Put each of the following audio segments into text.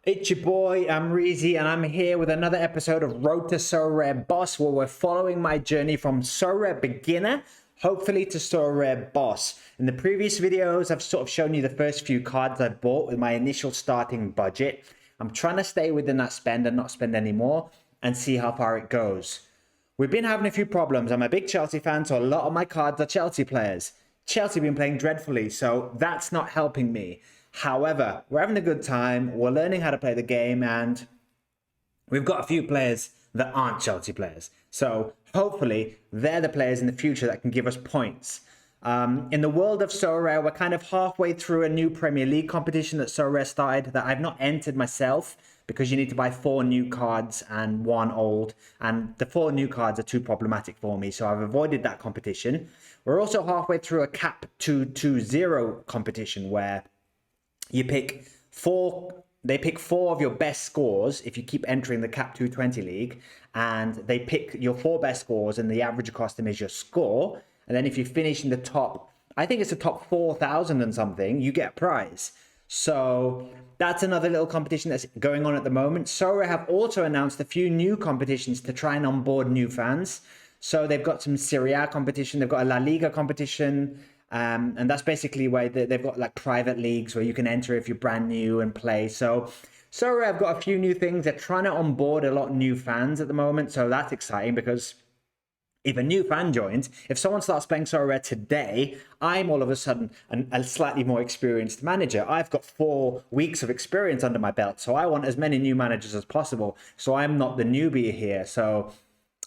It's your boy, Amreezy, and I'm here with another episode of Road to Sorare Boss, where we're following my journey from Sorare Beginner, hopefully to Sorare Boss. In the previous videos, I've sort of shown you the first few cards I bought with my initial starting budget. I'm trying to stay within that spend and not spend any more and see how far it goes. We've been having a few problems. I'm a big Chelsea fan, so a lot of my cards are Chelsea players. Chelsea have been playing dreadfully, so that's not helping me. However, we're having a good time. We're learning how to play the game, and we've got a few players that aren't Chelsea players. So hopefully, they're the players in the future that can give us points. In the world of Sorare, we're kind of halfway through a new Premier League competition that Sorare started that I've not entered myself because you need to buy 4 new cards and 1 old. And the 4 new cards are too problematic for me, so I've avoided that competition. We're also halfway through a Cap 220 competition where you pick 4. They pick 4 of your best scores if you keep entering the Cap 220 league, and they pick your 4 best scores, and the average across them is your score. And then if you finish in the top, I think it's the top 4,000 and something, you get a prize. So that's another little competition that's going on at the moment. Sorare have also announced a few new competitions to try and onboard new fans. So they've got some Serie A competition, they've got a La Liga competition. And that's basically where they've got like private leagues where you can enter if you're brand new and play. So I've got a few new things. They're trying to onboard a lot of new fans at the moment. So that's exciting because if a new fan joins, if someone starts playing Sorare today, I'm all of a sudden a slightly more experienced manager. I've got 4 weeks of experience under my belt. So I want as many new managers as possible. So I'm not the newbie here. So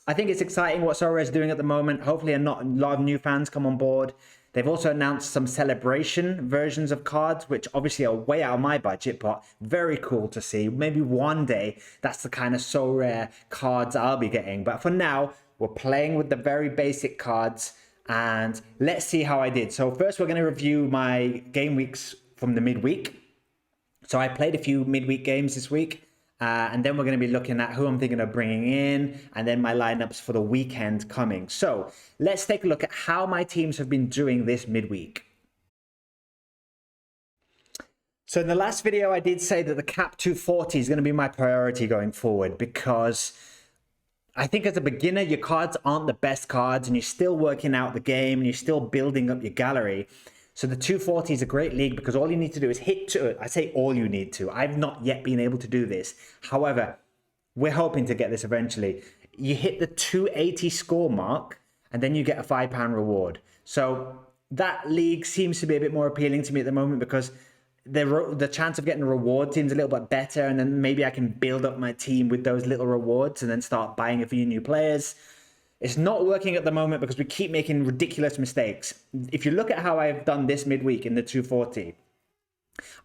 I think it's exciting what Sorare is doing at the moment. Hopefully a lot of new fans come on board. They've also announced some celebration versions of cards, which obviously are way out of my budget, but very cool to see. Maybe one day that's the kind of Sorare cards I'll be getting. But for now, we're playing with the very basic cards, and let's see how I did. So first, we're going to review my game weeks from the midweek. So I played a few midweek games this week. And then we're going to be looking at who I'm thinking of bringing in and then my lineups for the weekend coming. So let's take a look at how my teams have been doing this midweek. So in the last video, I did say that the Cap 240 is going to be my priority going forward because I think as a beginner, your cards aren't the best cards and you're still working out the game and you're still building up your gallery. So the 240 is a great league because all you need to do is hit to, I say all you need to. I've not yet been able to do this. However, we're hoping to get this eventually. You hit the 280 score mark and then you get a £5 reward. So that league seems to be a bit more appealing to me at the moment because the chance of getting a reward seems a little bit better, and then maybe I can build up my team with those little rewards and then start buying a few new players. It's not working at the moment because we keep making ridiculous mistakes. If you look at how I've done this midweek in the 240,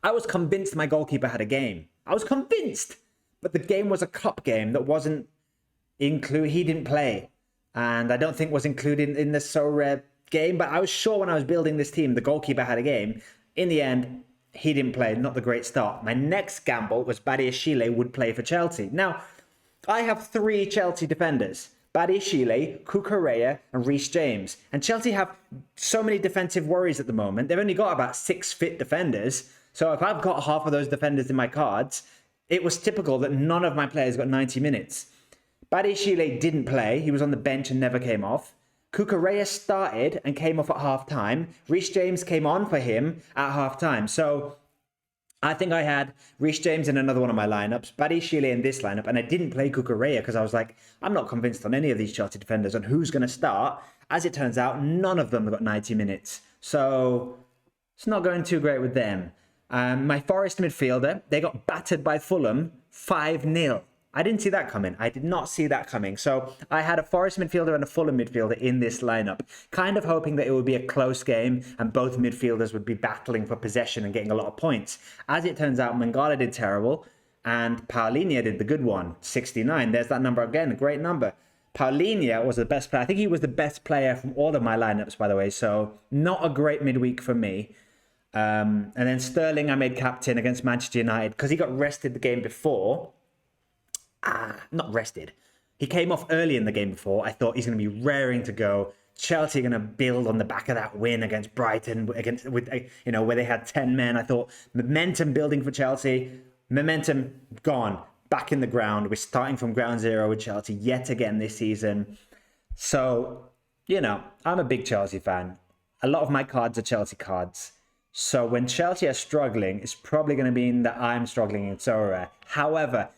I was convinced my goalkeeper had a game. I was convinced, but the game was a cup game that wasn't included. He didn't play, and I don't think was included in the Sorare game, but I was sure when I was building this team, the goalkeeper had a game. In the end, he didn't play, not the great start. My next gamble was Badiashile would play for Chelsea. Now, I have 3 Chelsea defenders. Badiashile, Cucurella, and Reece James. And Chelsea have so many defensive worries at the moment. They've only got about 6 fit defenders. So if I've got half of those defenders in my cards, it was typical that none of my players got 90 minutes. Badiashile didn't play. He was on the bench and never came off. Cucurella started and came off at half-time. Reece James came on for him at half-time. So I think I had Reece James in another one of my lineups, Badiashile in this lineup, and I didn't play Cucurella because I was like, I'm not convinced on any of these Chelsea defenders on who's going to start. As it turns out, none of them have got 90 minutes. So it's not going too great with them. My Forest midfielder, they got battered by Fulham 5-0. I didn't see that coming. I did not see that coming. So I had a Forest midfielder and a Fulham midfielder in this lineup, kind of hoping that it would be a close game and both midfielders would be battling for possession and getting a lot of points. As it turns out, Mangala did terrible and Paulinho did the good one, 69. There's that number again, a great number. Paulinho was the best player. I think he was the best player from all of my lineups, by the way. So not a great midweek for me. And then Sterling, I made captain against Manchester United because he got rested the game before. Not rested. He came off early in the game before. I thought he's going to be raring to go. Chelsea are going to build on the back of that win against Brighton, where they had 10 men. I thought momentum building for Chelsea. momentum gone, back in the ground. We're starting from ground zero with Chelsea yet again this season. So, you know, I'm a big Chelsea fan. A lot of my cards are Chelsea cards. So when Chelsea are struggling, it's probably going to mean that I'm struggling in Sorare. However,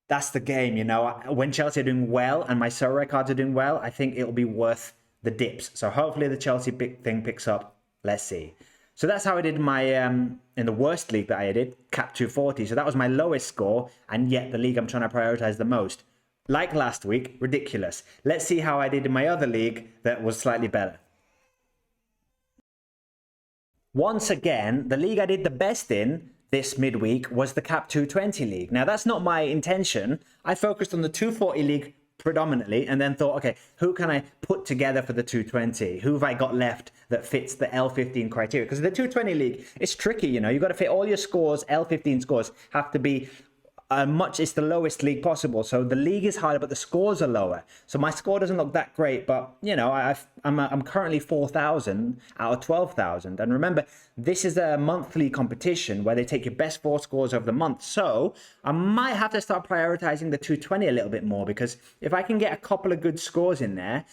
that's the game, you know. When Chelsea are doing well and my Sorare cards are doing well, I think it'll be worth the dips. So hopefully the Chelsea thing picks up. Let's see. So that's how I did my, in the worst league that I did, Cap 240. So that was my lowest score, and yet the league I'm trying to prioritize the most. Like last week, ridiculous. Let's see how I did in my other league that was slightly better. Once again, the league I did the best in this midweek was the Cap 220 league. Now, that's not my intention. I focused on the 240 league predominantly and then thought, okay, who can I put together for the 220? Who have I got left that fits the L15 criteria? Because the 220 league, it's tricky, you know. You've got to fit all your scores. L15 scores have to be it's the lowest league possible. So the league is harder, but the scores are lower. So my score doesn't look that great, but you know, I'm currently 4,000 out of 12,000. And remember, this is a monthly competition where they take your best 4 scores of the month. So I might have to start prioritizing the 220 a little bit more, because if I can get a couple of good scores in there,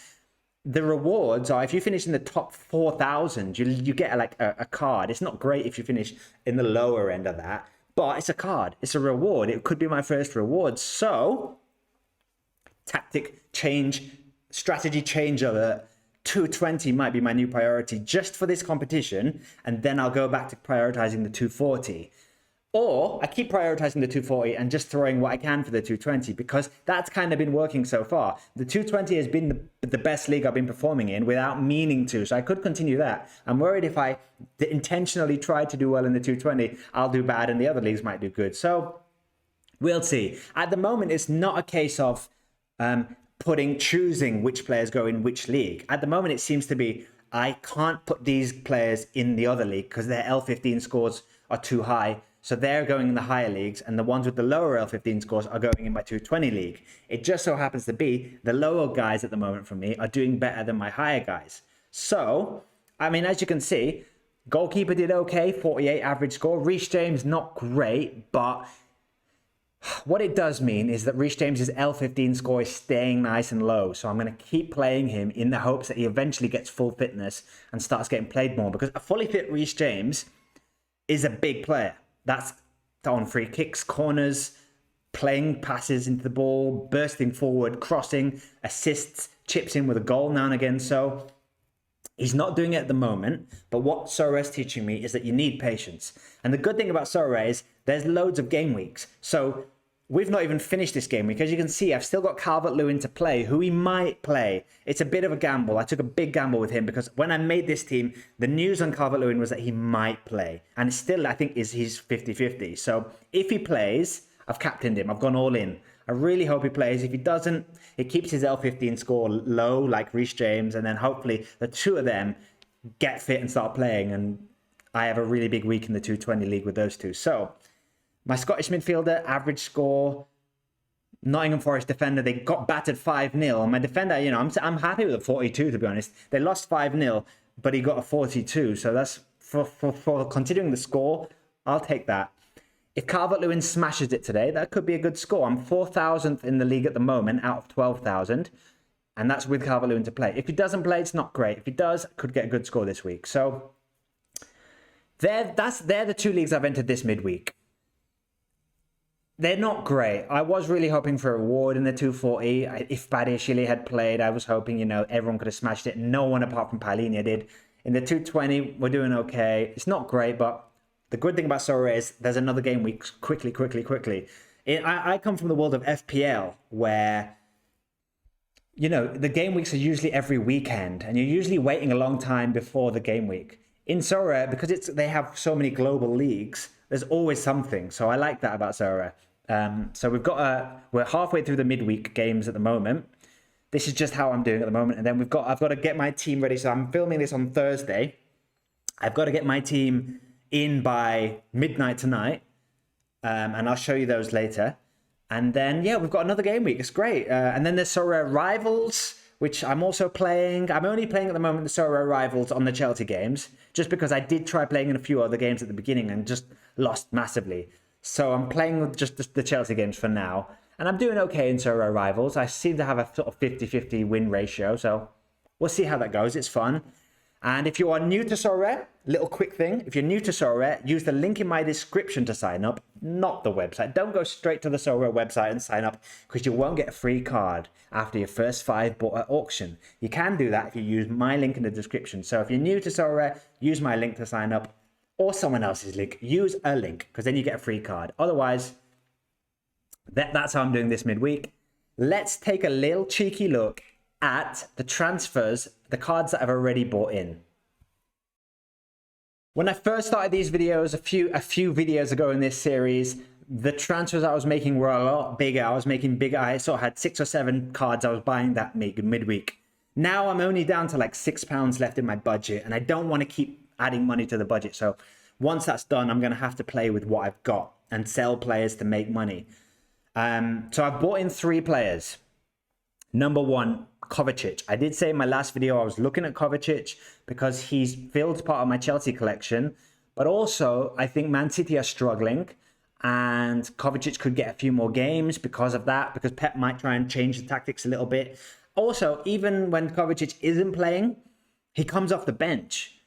the rewards are, if you finish in the top 4,000, you get like a card. It's not great if you finish in the lower end of that, but it's a card. It's a reward. It could be my first reward. So, tactic change, strategy change alert. 220 might be my new priority just for this competition. And then I'll go back to prioritizing the 240. Or I keep prioritizing the 240 and just throwing what I can for the 220, because that's kind of been working so far. The 220 has been the best league I've been performing in without meaning to. So I could continue that. I'm worried if I intentionally try to do well in the 220, I'll do bad and the other leagues might do good. So we'll see. At the moment, it's not a case of choosing which players go in which league. At the moment, it seems to be, I can't put these players in the other league because their L15 scores are too high. So they're going in the higher leagues, and the ones with the lower L15 scores are going in my 220 league. It just so happens to be the lower guys at the moment for me are doing better than my higher guys. So, I mean, as you can see, goalkeeper did okay, 48 average score. Reece James, not great, but what it does mean is that Reece James's L15 score is staying nice and low. So I'm going to keep playing him in the hopes that he eventually gets full fitness and starts getting played more, because a fully fit Reece James is a big player. That's on free kicks, corners, playing passes into the ball, bursting forward, crossing, assists, chips in with a goal now and again. So he's not doing it at the moment. But what Sorare is teaching me is that you need patience. And the good thing about Sorare is there's loads of game weeks. So we've not even finished this game week. As you can see, I've still got Calvert-Lewin to play, who he might play. It's a bit of a gamble. I took a big gamble with him because when I made this team, the news on Calvert-Lewin was that he might play. And still, I think, he's 50-50. So if he plays, I've captained him. I've gone all in. I really hope he plays. If he doesn't, it keeps his L15 score low, like Reece James. And then hopefully the two of them get fit and start playing. And I have a really big week in the 220 league with those two. So my Scottish midfielder, average score. Nottingham Forest defender, they got battered 5-0. My defender, you know, I'm happy with a 42, to be honest. They lost 5-0, but he got a 42. So that's, for considering the score, I'll take that. If Calvert-Lewin smashes it today, that could be a good score. I'm 4,000th in the league at the moment out of 12,000. And that's with Calvert-Lewin to play. If he doesn't play, it's not great. If he does, could get a good score this week. So they're the two leagues I've entered this midweek. They're not great. I was really hoping for a reward in the 240. If Badiashile had played, I was hoping, you know, everyone could have smashed it. No one apart from Palhinha did. In the 220, we're doing okay. It's not great, but the good thing about Sorare is there's another game week quickly. I come from the world of FPL where, you know, the game weeks are usually every weekend and you're usually waiting a long time before the game week. In Sorare, because they have so many global leagues, there's always something. So I like that about Sorare. So we're halfway through the midweek games at the moment. This is just how I'm doing at the moment. And then I've got to get my team ready. So I'm filming this on Thursday. I've got to get my team in by midnight tonight. And I'll show you those later. And then, yeah, we've got another game week. It's great. And then there's Sorare Rivals, which I'm also playing. I'm only playing at the moment the Sorare Rivals on the Chelsea games, just because I did try playing in a few other games at the beginning and just lost massively. So I'm playing with just the Chelsea games for now. And I'm doing okay in Sorare Rivals. I seem to have a sort of 50-50 win ratio. So we'll see how that goes. It's fun. And if you are new to Sorare, little quick thing. If you're new to Sorare, use the link in my description to sign up, not the website. Don't go straight to the Sorare website and sign up because you won't get a free card after your first 5 bought at auction. You can do that if you use my link in the description. So if you're new to Sorare, use my link to sign up or someone else's link. Use a link because then you get a free card. Otherwise, that's how I'm doing this midweek. Let's take a little cheeky look at the transfers, the cards that I've already bought in. When I first started these videos, a few videos ago in this series, the transfers I was making were a lot bigger. I was making bigger. I sort of had 6 or 7 cards I was buying that midweek. Now I'm only down to like £6 left in my budget, and I don't want to keep adding money to the budget. So once that's done, I'm going to have to play with what I've got and sell players to make money. So I've bought in 3 players. Number 1, Kovacic. I did say in my last video I was looking at Kovacic because he's filled part of my Chelsea collection, but also I think Man City are struggling and Kovacic could get a few more games because of that, because Pep might try and change the tactics a little bit. Also, even when Kovacic isn't playing, he comes off the bench.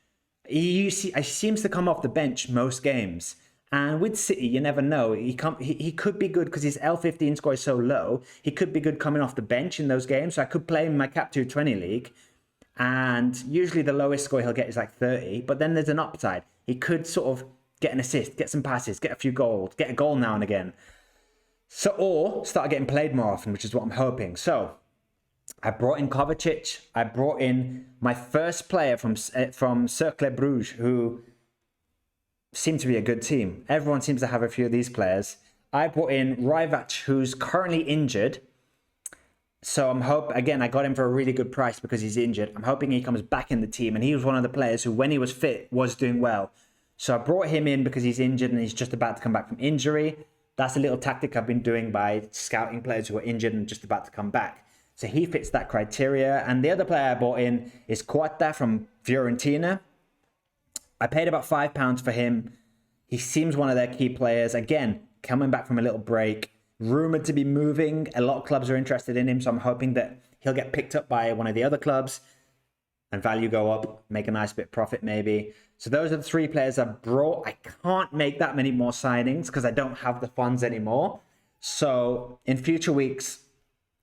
He seems to come off the bench most games. And with City, you never know. He could be good because his L15 score is so low. He could be good coming off the bench in those games. So I could play him in my Cap 220 league. And usually the lowest score he'll get is like 30. But then there's an upside. He could sort of get an assist, get some passes, get a few goals, get a goal now and again. So, or start getting played more often, which is what I'm hoping. So I brought in Kovacic. I brought in my first player from Cercle Bruges, who seem to be a good team. Everyone seems to have a few of these players. I brought in Rajvac, who's currently injured. So I'm again, I got him for a really good price because he's injured. I'm hoping he comes back in the team. And he was one of the players who, when he was fit, was doing well. So I brought him in because he's injured and he's just about to come back from injury. That's a little tactic I've been doing by scouting players who are injured and just about to come back. So he fits that criteria. And the other player I bought in is Quarta from Fiorentina. I paid about £5 for him. He seems one of their key players. Again, coming back from a little break. Rumored to be moving. A lot of clubs are interested in him. So I'm hoping that he'll get picked up by one of the other clubs and value go up. Make a nice bit of profit maybe. So those are the 3 players I brought. I can't make that many more signings because I don't have the funds anymore. So in future weeks,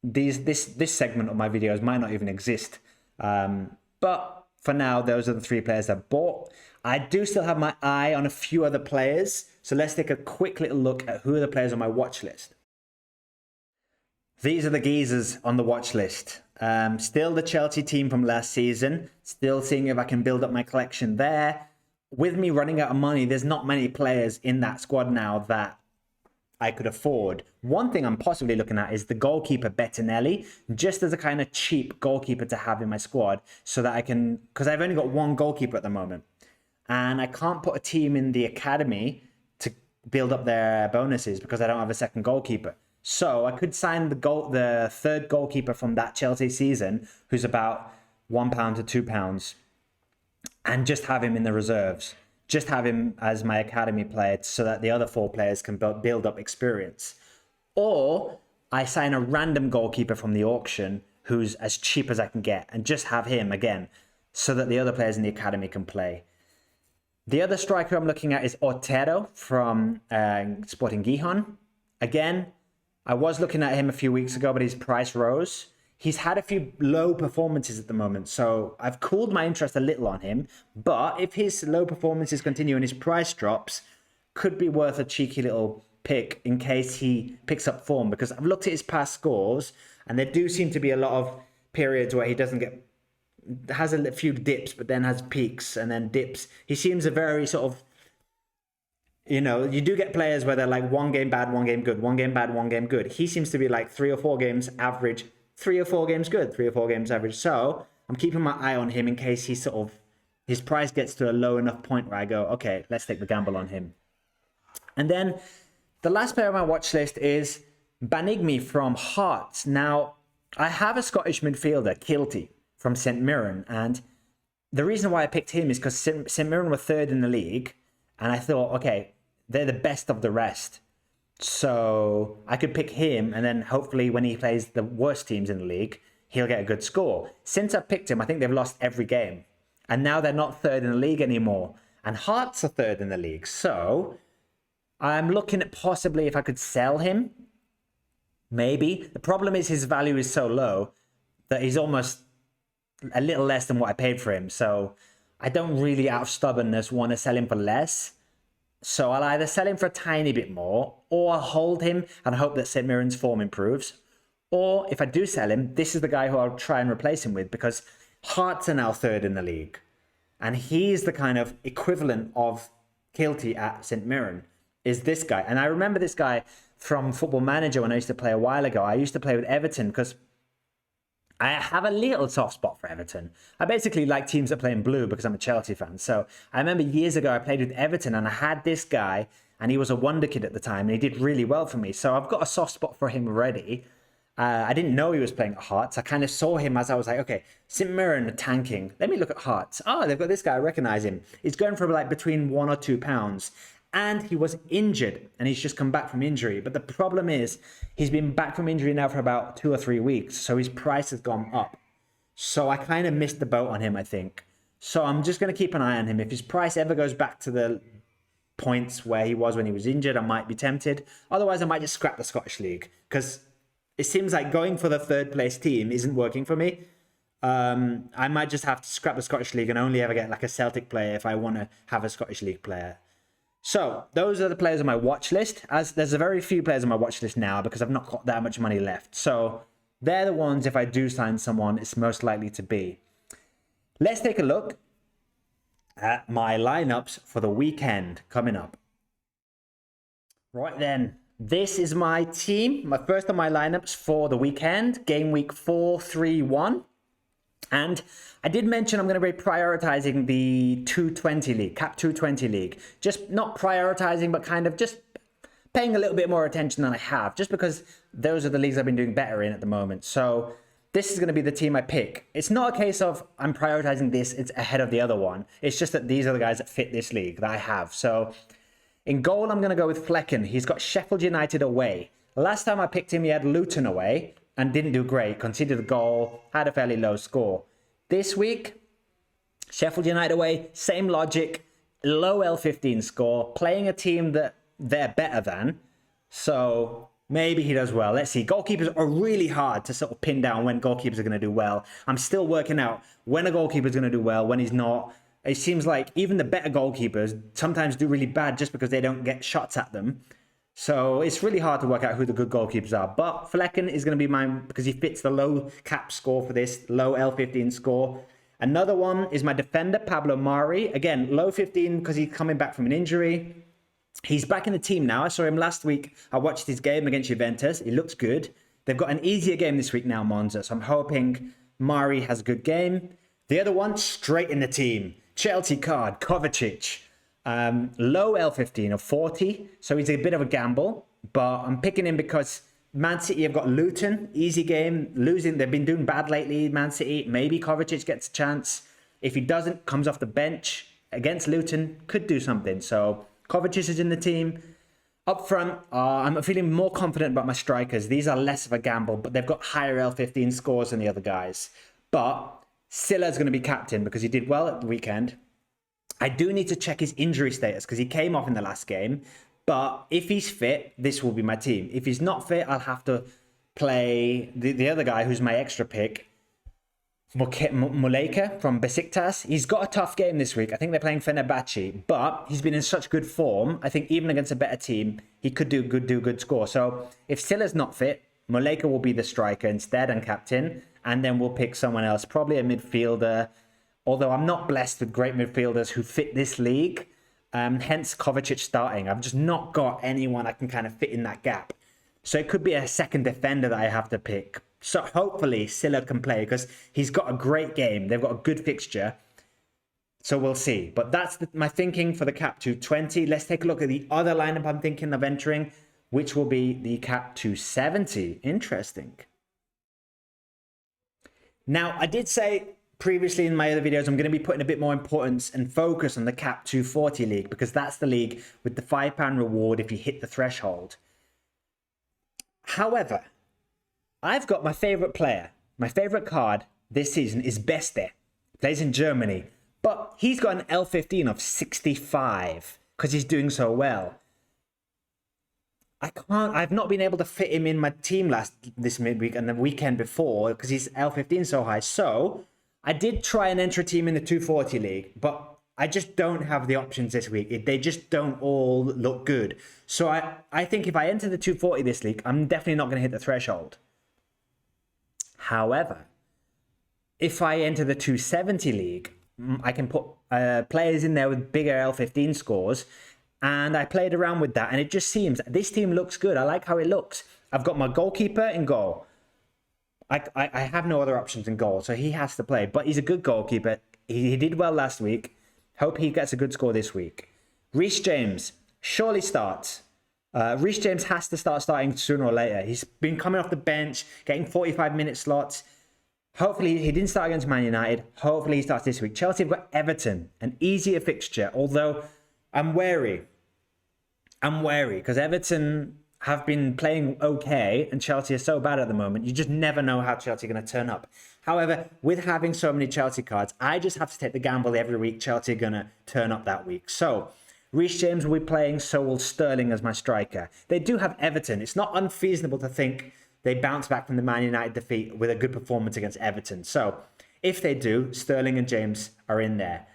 this segment of my videos might not even exist. But for now, those are the 3 players I bought. I do still have my eye on a few other players. So let's take a quick little look at who are the players on my watch list. These are the geezers on the watch list. Still the Chelsea team from last season. Still seeing if I can build up my collection there. With me running out of money, there's not many players in that squad now that I could afford. One thing I'm possibly looking at is the goalkeeper Bettinelli, just as a kind of cheap goalkeeper to have in my squad so that I can, because I've only got 1 goalkeeper at the moment. And I can't put a team in the academy to build up their bonuses because I don't have a second goalkeeper. So I could sign the 3rd goalkeeper from that Chelsea season, who's about £1 to £2, and just have him in the reserves. Just have him as my academy player so that the other 4 players can build up experience. Or I sign a random goalkeeper from the auction who's as cheap as I can get and just have him again so that the other players in the academy can play. The other striker I'm looking at is Otero from Sporting Gijon. Again, I was looking at him a few weeks ago, but his price rose. He's had a few low performances at the moment, so I've cooled my interest a little on him. But if his low performances continue and his price drops, could be worth a cheeky little pick in case he picks up form. Because I've looked at his past scores, and there do seem to be a lot of periods where he doesn't get... has a few dips, but then has peaks and then dips. He seems a very sort of... You know, you do get players where they're like 1 game bad, 1 game good, 1 game bad, 1 game good. He seems to be like 3 or 4 games average, 3 or 4 games good, 3 or 4 games average. So I'm keeping my eye on him in case he sort of, his price gets to a low enough point where I go, okay, let's take the gamble on him. And then the last player on my watch list is Banigmi from Hearts. Now, I have a Scottish midfielder, Kilty, from St Mirren. And the reason why I picked him is because St Mirren were 3rd in the league. And I thought, okay, they're the best of the rest. So I could pick him, and then hopefully when he plays the worst teams in the league, he'll get a good score. Since I've picked him, I think they've lost every game. And now they're not third in the league anymore. And Hearts are third in the league. So I'm looking at possibly if I could sell him. Maybe. The problem is his value is so low that he's almost a little less than what I paid for him. So I don't really, out of stubbornness, want to sell him for less. So I'll either sell him for a tiny bit more, or I'll hold him and hope that St. Mirren's form improves. Or if I do sell him, this is the guy who I'll try and replace him with, because Hearts are now third in the league. And he's the kind of equivalent of Kilty at St. Mirren, is this guy. And I remember this guy from Football Manager when I used to play a while ago. I used to play with Everton because I have a little soft spot for Everton. I basically like teams that play in blue because I'm a Chelsea fan. So I remember years ago I played with Everton and I had this guy and he was a wonder kid at the time and he did really well for me. So I've got a soft spot for him already. I didn't know he was playing at Hearts. I kind of saw him as I was like, okay, St. Mirren are tanking. Let me look at Hearts. Oh, they've got this guy. I recognize him. He's going for like between £1 or £2. And he was injured and he's just come back from injury. But the problem is he's been back from injury now for about 2 or 3 weeks. So his price has gone up. So I kind of missed the boat on him, I think. So I'm just going to keep an eye on him. If his price ever goes back to the points where he was when he was injured, I might be tempted. Otherwise, I might just scrap the Scottish League because it seems like going for the third place team isn't working for me. I might just have to scrap the Scottish League and only ever get like a Celtic player if I want to have a Scottish League player. So those are the players on my watch list. As there's a very few players on my watch list now because I've not got that much money left. So they're the ones, if I do sign someone, it's most likely to be. Let's take a look at my lineups for the weekend coming up. Right then, this is my team. My first of my lineups for the weekend, game week 431. And I did mention I'm going to be prioritizing the 220 league, Cap 220 league. Just not prioritizing, but kind of just paying a little bit more attention than I have, just because those are the leagues I've been doing better in at the moment. So this is going to be the team I pick. It's not a case of I'm prioritizing this, it's ahead of the other one. It's just that these are the guys that fit this league that I have. So in goal, I'm going to go with Flecken. He's got Sheffield United away. Last time I picked him, he had Luton away and didn't do great. Conceded a goal, had a fairly low score. This week, Sheffield United away, same logic, low L15 score, playing a team that they're better than. So maybe he does well. Let's see. Goalkeepers are really hard to sort of pin down when goalkeepers are going to do well. I'm still working out when a goalkeeper is going to do well, when he's not. It seems like even the better goalkeepers sometimes do really bad just because they don't get shots at them. So it's really hard to work out who the good goalkeepers are. But Flecken is going to be mine because he fits the low cap score for this, low L15 score. Another one is my defender, Pablo Mari. Again, low 15 because he's coming back from an injury. He's back in the team now. I saw him last week. I watched his game against Juventus. He looks good. They've got an easier game this week now, Monza. So I'm hoping Mari has a good game. The other one, straight in the team. Chelsea card, Kovacic. Low L15 of 40. So he's a bit of a gamble. But I'm picking him because Man City have got Luton. Easy game. Losing. They've been doing bad lately, Man City. Maybe Kovacic gets a chance. If he doesn't, comes off the bench against Luton, could do something. So Kovacic is in the team. Up front, I'm feeling more confident about my strikers. These are less of a gamble, but they've got higher L15 scores than the other guys. But Silla's going to be captain because he did well at the weekend. I do need to check his injury status because he came off in the last game. But if he's fit, this will be my team. If he's not fit, I'll have to play the other guy who's my extra pick, Muleka from Besiktas. He's got a tough game this week. I think they're playing Fenerbahce, but he's been in such good form. I think even against a better team, he could do good score. So if Silla's not fit, Muleka will be the striker instead and captain, and then we'll pick someone else, probably a midfielder. Although I'm not blessed with great midfielders who fit this league, hence Kovacic starting. I've just not got anyone I can kind of fit in that gap. So it could be a second defender that I have to pick. So hopefully Silla can play because he's got a great game. They've got a good fixture. So we'll see. But that's my thinking for the Cap 220. Let's take a look at the other lineup I'm thinking of entering, which will be the Cap 270. Interesting. Now, I did say previously in my other videos, I'm going to be putting a bit more importance and focus on the Cap 240 league because that's the league with the £5 reward if you hit the threshold. However, I've got my favorite player. My favorite card this season is Beste. Plays in Germany. But he's got an L15 of 65 because he's doing so well. I've not been able to fit him in my team this midweek and the weekend before because his L15 so high. So I did try and enter a team in the 240 league, but I just don't have the options this week. They just don't all look good. So I think if I enter the 240 this league, I'm definitely not going to hit the threshold. However, if I enter the 270 league, I can put players in there with bigger L15 scores. And I played around with that. And it just seems this team looks good. I like how it looks. I've got my goalkeeper in goal. I have no other options in goal. So he has to play. But he's a good goalkeeper. He did well last week. Hope he gets a good score this week. Reece James surely starts. Reece James has to starting sooner or later. He's been coming off the bench, getting 45-minute slots. Hopefully, he didn't start against Man United. Hopefully, he starts this week. Chelsea have got Everton, an easier fixture. Although, I'm wary because Everton have been playing okay and Chelsea are so bad at the moment. You just never know how Chelsea are going to turn up. However, with having so many Chelsea cards, I just have to take the gamble every week Chelsea are going to turn up that week. So, Reece James will be playing, so will Sterling as my striker. They do have Everton. It's not unfeasible to think they bounce back from the Man United defeat with a good performance against Everton. So, if they do, Sterling and James are in there.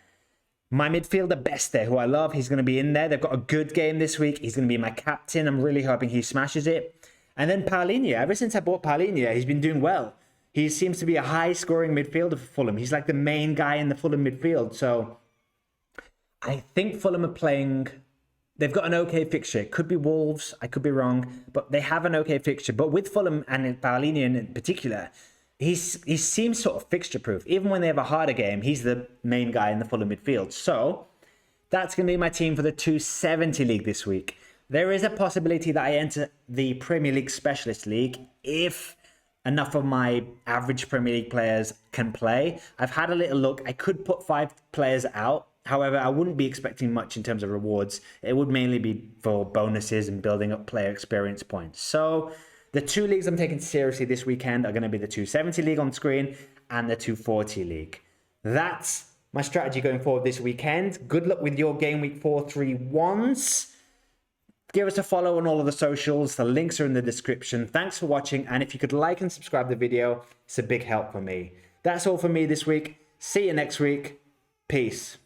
My midfielder, Beste, who I love, he's going to be in there. They've got a good game this week. He's going to be my captain. I'm really hoping he smashes it. And then Paulinho. Ever since I bought Paulinho, he's been doing well. He seems to be a high-scoring midfielder for Fulham. He's like the main guy in the Fulham midfield. So I think Fulham are playing... They've got an okay fixture. It could be Wolves. I could be wrong. But they have an okay fixture. But with Fulham and Paulinho in particular... He seems sort of fixture-proof. Even when they have a harder game, he's the main guy in the Fulham midfield. So, that's going to be my team for the 270 League this week. There is a possibility that I enter the Premier League Specialist League if enough of my average Premier League players can play. I've had a little look. I could put 5 players out. However, I wouldn't be expecting much in terms of rewards. It would mainly be for bonuses and building up player experience points. So... the 2 leagues I'm taking seriously this weekend are going to be the 270 League on screen and the 240 League. That's my strategy going forward this weekend. Good luck with your Game Week 431s. Give us a follow on all of the socials. The links are in the description. Thanks for watching. And if you could like and subscribe the video, it's a big help for me. That's all for me this week. See you next week. Peace.